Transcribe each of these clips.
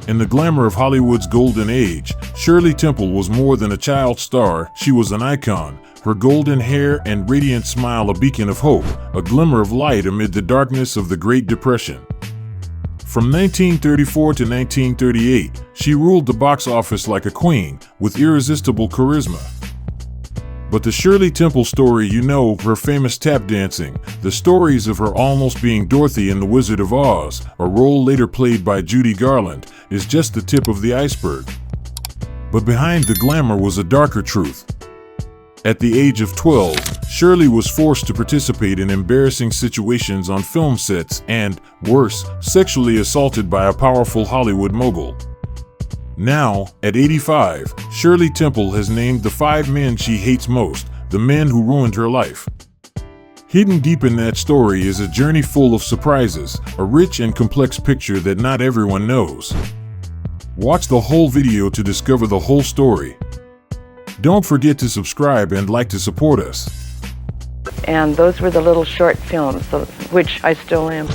In the glamour of Hollywood's golden age, Shirley Temple was more than a child star. She was an icon, her golden hair and radiant smile a beacon of hope, a glimmer of light amid the darkness of the Great Depression. From 1934 to 1938, she ruled the box office like a queen, with irresistible charisma. But the Shirley Temple story you know, her famous tap dancing, the stories of her almost being Dorothy in The Wizard of Oz, a role later played by Judy Garland, is just the tip of the iceberg. But behind the glamour was a darker truth. At the age of 12, Shirley was forced to participate in embarrassing situations on film sets and, worse, sexually assaulted by a powerful Hollywood mogul. Now, at 85, Shirley Temple has named the 5 men she hates most, the men who ruined her life. Hidden deep in that story is a journey full of surprises, a rich and complex picture that not everyone knows. Watch the whole video to discover the whole story. Don't forget to subscribe and like to support us. And those were the little short films, which I still am.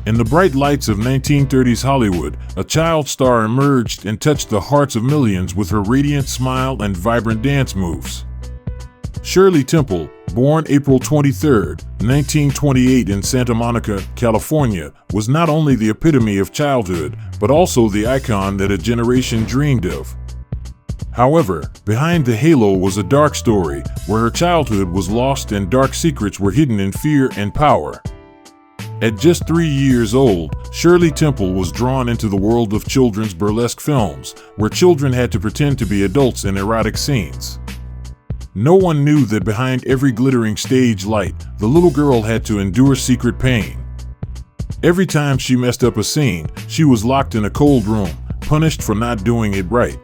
In the bright lights of 1930s Hollywood, a child star emerged and touched the hearts of millions with her radiant smile and vibrant dance moves. Shirley Temple, born April 23, 1928 in Santa Monica, California, was not only the epitome of childhood, but also the icon that a generation dreamed of. However, behind the halo was a dark story, where her childhood was lost and dark secrets were hidden in fear and power. At just 3 years old, Shirley Temple was drawn into the world of children's burlesque films, where children had to pretend to be adults in erotic scenes. No one knew that behind every glittering stage light, the little girl had to endure secret pain. Every time she messed up a scene, she was locked in a cold room, punished for not doing it right.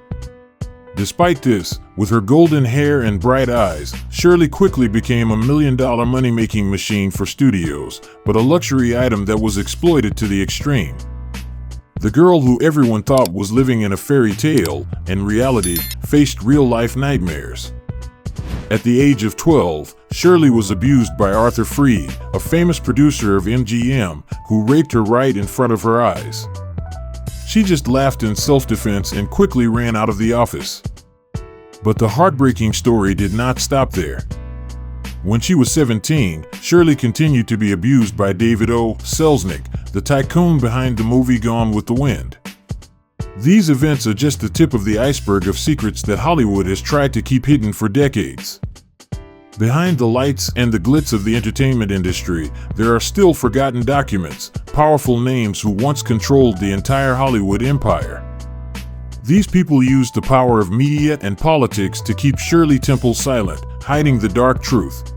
Despite this, with her golden hair and bright eyes, Shirley quickly became a $1 million money-making machine for studios, but a luxury item that was exploited to the extreme. The girl who everyone thought was living in a fairy tale, in reality, faced real-life nightmares. At the age of 12, Shirley was abused by Arthur Freed, a famous producer of MGM, who raped her right in front of her eyes. She just laughed in self-defense and quickly ran out of the office. But the heartbreaking story did not stop there. When she was 17, Shirley continued to be abused by David O. Selznick, the tycoon behind the movie Gone with the Wind. These events are just the tip of the iceberg of secrets that Hollywood has tried to keep hidden for decades. Behind the lights and the glitz of the entertainment industry, there are still forgotten documents, powerful names who once controlled the entire Hollywood empire. These people used the power of media and politics to keep Shirley Temple silent, hiding the dark truth.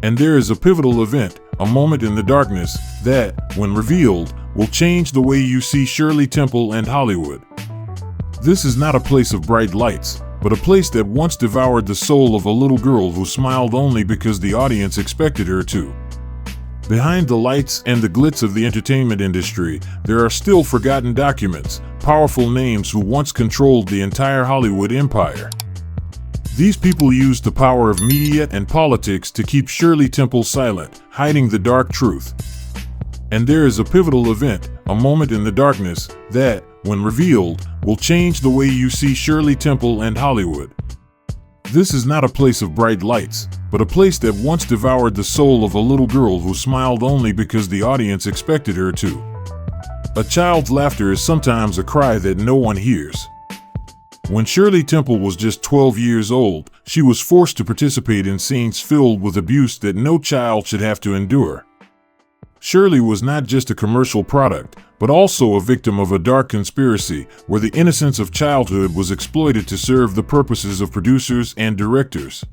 And there is a pivotal event, a moment in the darkness, that, when revealed, will change the way you see Shirley Temple and Hollywood. This is not a place of bright lights, but a place that once devoured the soul of a little girl who smiled only because the audience expected her to. Behind the lights and the glitz of the entertainment industry, there are still forgotten documents, powerful names who once controlled the entire Hollywood empire. These people used the power of media and politics to keep Shirley Temple silent, hiding the dark truth. And there is a pivotal event, a moment in the darkness, that, when revealed, will change the way you see Shirley Temple and Hollywood. This is not a place of bright lights, but a place that once devoured the soul of a little girl who smiled only because the audience expected her to. A child's laughter is sometimes a cry that no one hears. When Shirley Temple was just 12 years old, she was forced to participate in scenes filled with abuse that no child should have to endure. Shirley was not just a commercial product, but also a victim of a dark conspiracy where the innocence of childhood was exploited to serve the purposes of producers and directors.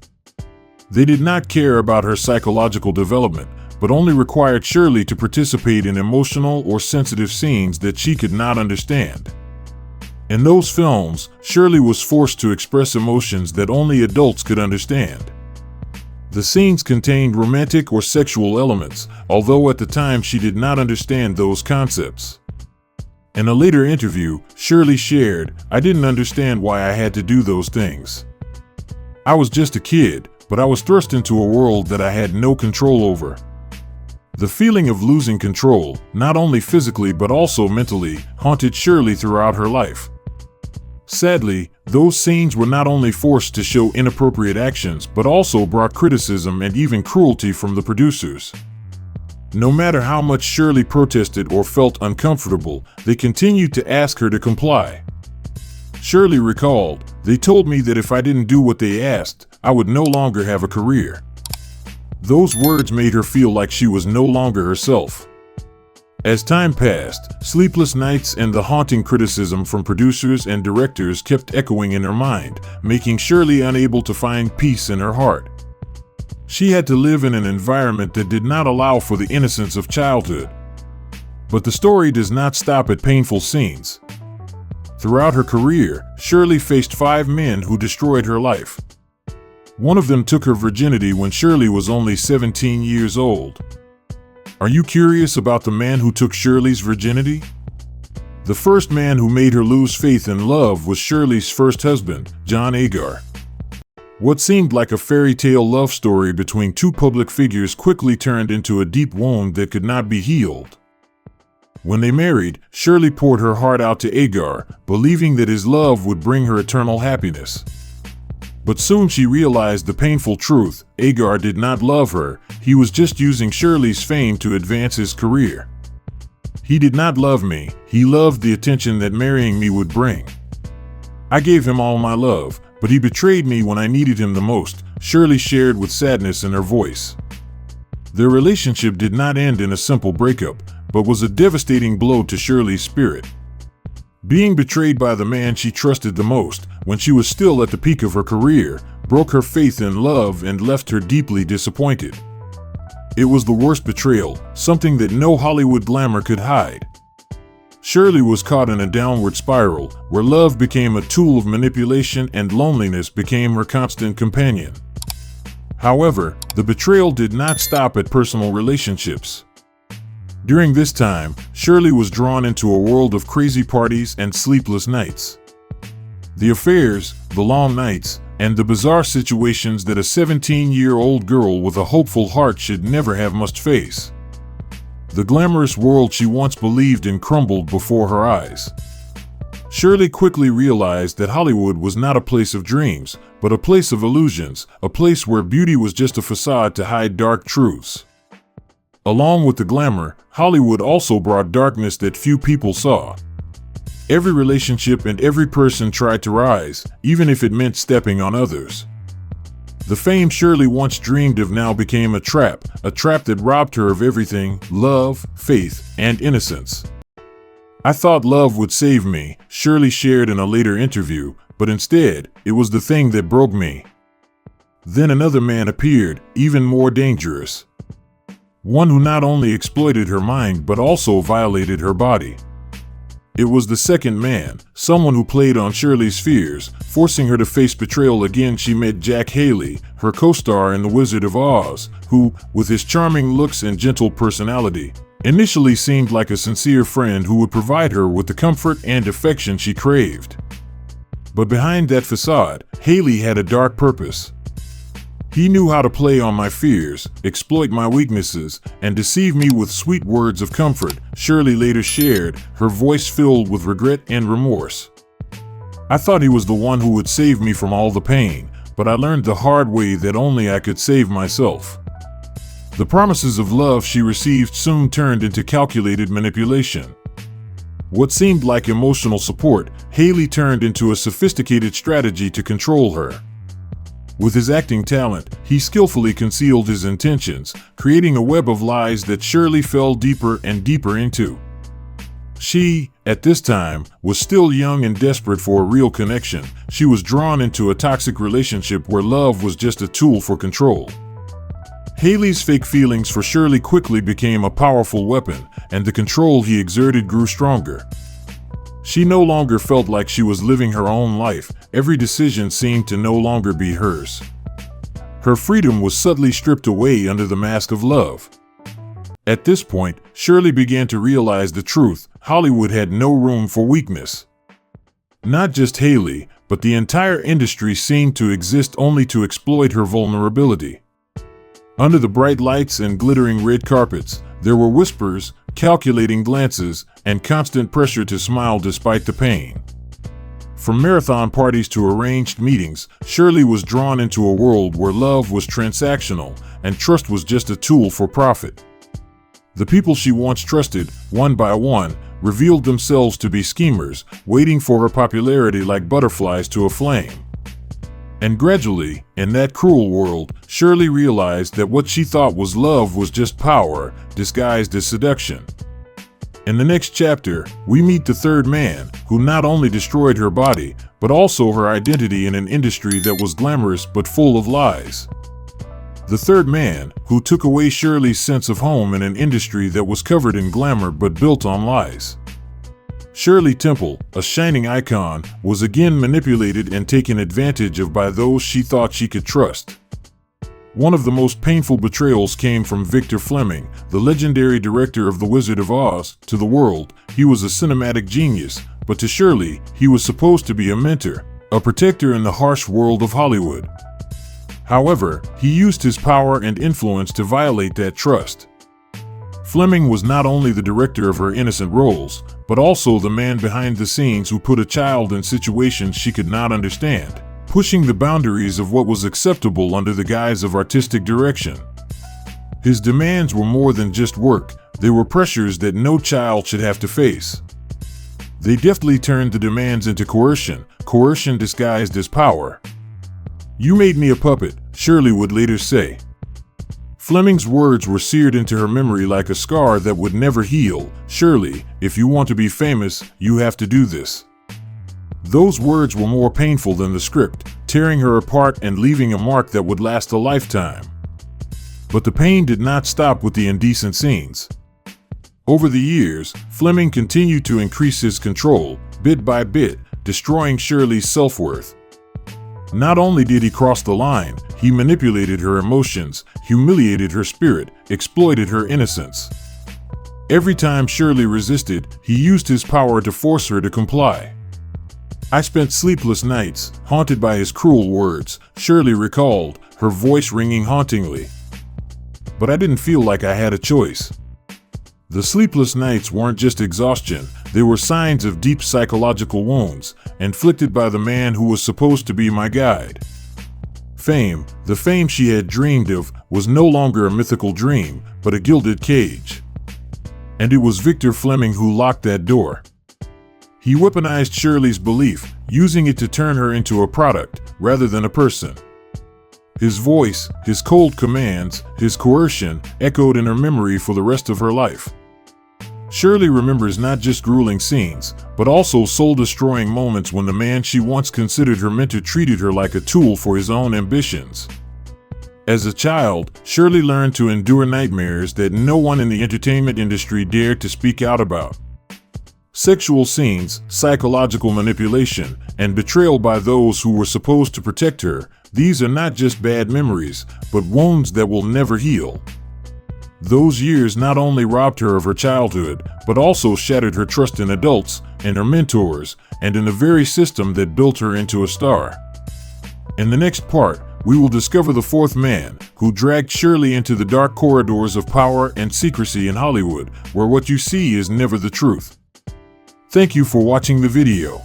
They did not care about her psychological development, but only required Shirley to participate in emotional or sensitive scenes that she could not understand. In those films, Shirley was forced to express emotions that only adults could understand. The scenes contained romantic or sexual elements, although at the time she did not understand those concepts. In a later interview, Shirley shared, "I didn't understand why I had to do those things. I was just a kid, but I was thrust into a world that I had no control over. The feeling of losing control, not only physically but also mentally, haunted Shirley throughout her life. Sadly, those scenes were not only forced to show inappropriate actions but also brought criticism and even cruelty from the producers. No matter how much Shirley protested or felt uncomfortable, they continued to ask her to comply. Shirley recalled, "They told me that if I didn't do what they asked, I would no longer have a career." Those words made her feel like she was no longer herself. As time passed, sleepless nights and the haunting criticism from producers and directors kept echoing in her mind, making Shirley unable to find peace in her heart. She had to live in an environment that did not allow for the innocence of childhood. But the story does not stop at painful scenes. Throughout her career, Shirley faced 5 men who destroyed her life. One of them took her virginity when Shirley was only 17 years old. Are you curious about the man who took Shirley's virginity? The first man who made her lose faith in love was Shirley's first husband, John Agar. What seemed like a fairy tale love story between 2 public figures quickly turned into a deep wound that could not be healed. When they married, Shirley poured her heart out to Agar, believing that his love would bring her eternal happiness. But soon she realized the painful truth: Agar did not love her, he was just using Shirley's fame to advance his career. "He did not love me, he loved the attention that marrying me would bring. I gave him all my love, but he betrayed me when I needed him the most," Shirley shared with sadness in her voice. Their relationship did not end in a simple breakup, but was a devastating blow to Shirley's spirit. Being betrayed by the man she trusted the most, when she was still at the peak of her career, broke her faith in love and left her deeply disappointed. It was the worst betrayal, something that no Hollywood glamour could hide. Shirley was caught in a downward spiral, where love became a tool of manipulation and loneliness became her constant companion. However, the betrayal did not stop at personal relationships. During this time, Shirley was drawn into a world of crazy parties and sleepless nights. The affairs, the long nights, and the bizarre situations that a 17-year-old girl with a hopeful heart should never have must face. The glamorous world she once believed in crumbled before her eyes. Shirley quickly realized that Hollywood was not a place of dreams, but a place of illusions, a place where beauty was just a facade to hide dark truths. Along with the glamour, Hollywood also brought darkness that few people saw. Every relationship and every person tried to rise, even if it meant stepping on others. The fame Shirley once dreamed of now became a trap that robbed her of everything: love, faith, and innocence. "I thought love would save me," Shirley shared in a later interview, "but instead, it was the thing that broke me." Then another man appeared, even more dangerous. One who not only exploited her mind but also violated her body. It was the second man, someone who played on Shirley's fears, forcing her to face betrayal again. She met Jack Haley, her co-star in The Wizard of Oz, who, with his charming looks and gentle personality, initially seemed like a sincere friend who would provide her with the comfort and affection she craved. But behind that facade, Haley had a dark purpose. He knew how to play on my fears, exploit my weaknesses, and deceive me with sweet words of comfort, Shirley later shared, her voice filled with regret and remorse. "I thought he was the one who would save me from all the pain, but I learned the hard way that only I could save myself." The promises of love she received soon turned into calculated manipulation. What seemed like emotional support, Haley turned into a sophisticated strategy to control her. With his acting talent, he skillfully concealed his intentions, creating a web of lies that Shirley fell deeper and deeper into. She, at this time, was still young and desperate for a real connection. She was drawn into a toxic relationship where love was just a tool for control. Haley's fake feelings for Shirley quickly became a powerful weapon, and the control he exerted grew stronger. She no longer felt like she was living her own life. Every decision seemed to no longer be hers. Her freedom was subtly stripped away under the mask of love. At this point, Shirley began to realize the truth: Hollywood had no room for weakness. Not just Haley, but the entire industry seemed to exist only to exploit her vulnerability. Under the bright lights and glittering red carpets, there were whispers, calculating glances, and constant pressure to smile despite the pain. From marathon parties to arranged meetings, Shirley was drawn into a world where love was transactional and trust was just a tool for profit. The people she once trusted, one by one, revealed themselves to be schemers, waiting for her popularity like butterflies to a flame. And gradually, in that cruel world, Shirley realized that what she thought was love was just power, disguised as seduction. In the next chapter, we meet the third man, who not only destroyed her body, but also her identity in an industry that was glamorous but full of lies. The third man, who took away Shirley's sense of home in an industry that was covered in glamour but built on lies. Shirley Temple, a shining icon, was again manipulated and taken advantage of by those she thought she could trust. One of the most painful betrayals came from Victor Fleming, the legendary director of The Wizard of Oz. To the world, he was a cinematic genius, but to Shirley, he was supposed to be a mentor, a protector in the harsh world of Hollywood. However, he used his power and influence to violate that trust. Fleming was not only the director of her innocent roles, but also the man behind the scenes who put a child in situations she could not understand, pushing the boundaries of what was acceptable under the guise of artistic direction. His demands were more than just work, they were pressures that no child should have to face. They deftly turned the demands into coercion, coercion disguised as power. "You made me a puppet," Shirley would later say. Fleming's words were seared into her memory like a scar that would never heal. "Shirley, if you want to be famous, you have to do this." Those words were more painful than the script, tearing her apart and leaving a mark that would last a lifetime. But the pain did not stop with the indecent scenes. Over the years, Fleming continued to increase his control, bit by bit, destroying Shirley's self-worth. Not only did he cross the line, he manipulated her emotions, humiliated her spirit, exploited her innocence. Every time Shirley resisted, he used his power to force her to comply. "I spent sleepless nights, haunted by his cruel words," Shirley recalled, her voice ringing hauntingly. "But I didn't feel like I had a choice." The sleepless nights weren't just exhaustion, they were signs of deep psychological wounds, inflicted by the man who was supposed to be my guide. Fame, the fame she had dreamed of, was no longer a mythical dream, but a gilded cage. And it was Victor Fleming who locked that door. He weaponized Shirley's belief, using it to turn her into a product, rather than a person. His voice, his cold commands, his coercion, echoed in her memory for the rest of her life. Shirley remembers not just grueling scenes, but also soul-destroying moments when the man she once considered her mentor treated her like a tool for his own ambitions. As a child, Shirley learned to endure nightmares that no one in the entertainment industry dared to speak out about. Sexual scenes, psychological manipulation, and betrayal by those who were supposed to protect her, these are not just bad memories, but wounds that will never heal. Those years not only robbed her of her childhood, but also shattered her trust in adults, in her mentors, and in the very system that built her into a star. In the next part, we will discover the fourth man, who dragged Shirley into the dark corridors of power and secrecy in Hollywood, where what you see is never the truth. Thank you for watching the video.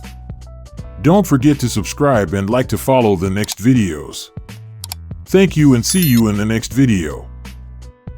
Don't forget to subscribe and like to follow the next videos. Thank you and see you in the next video.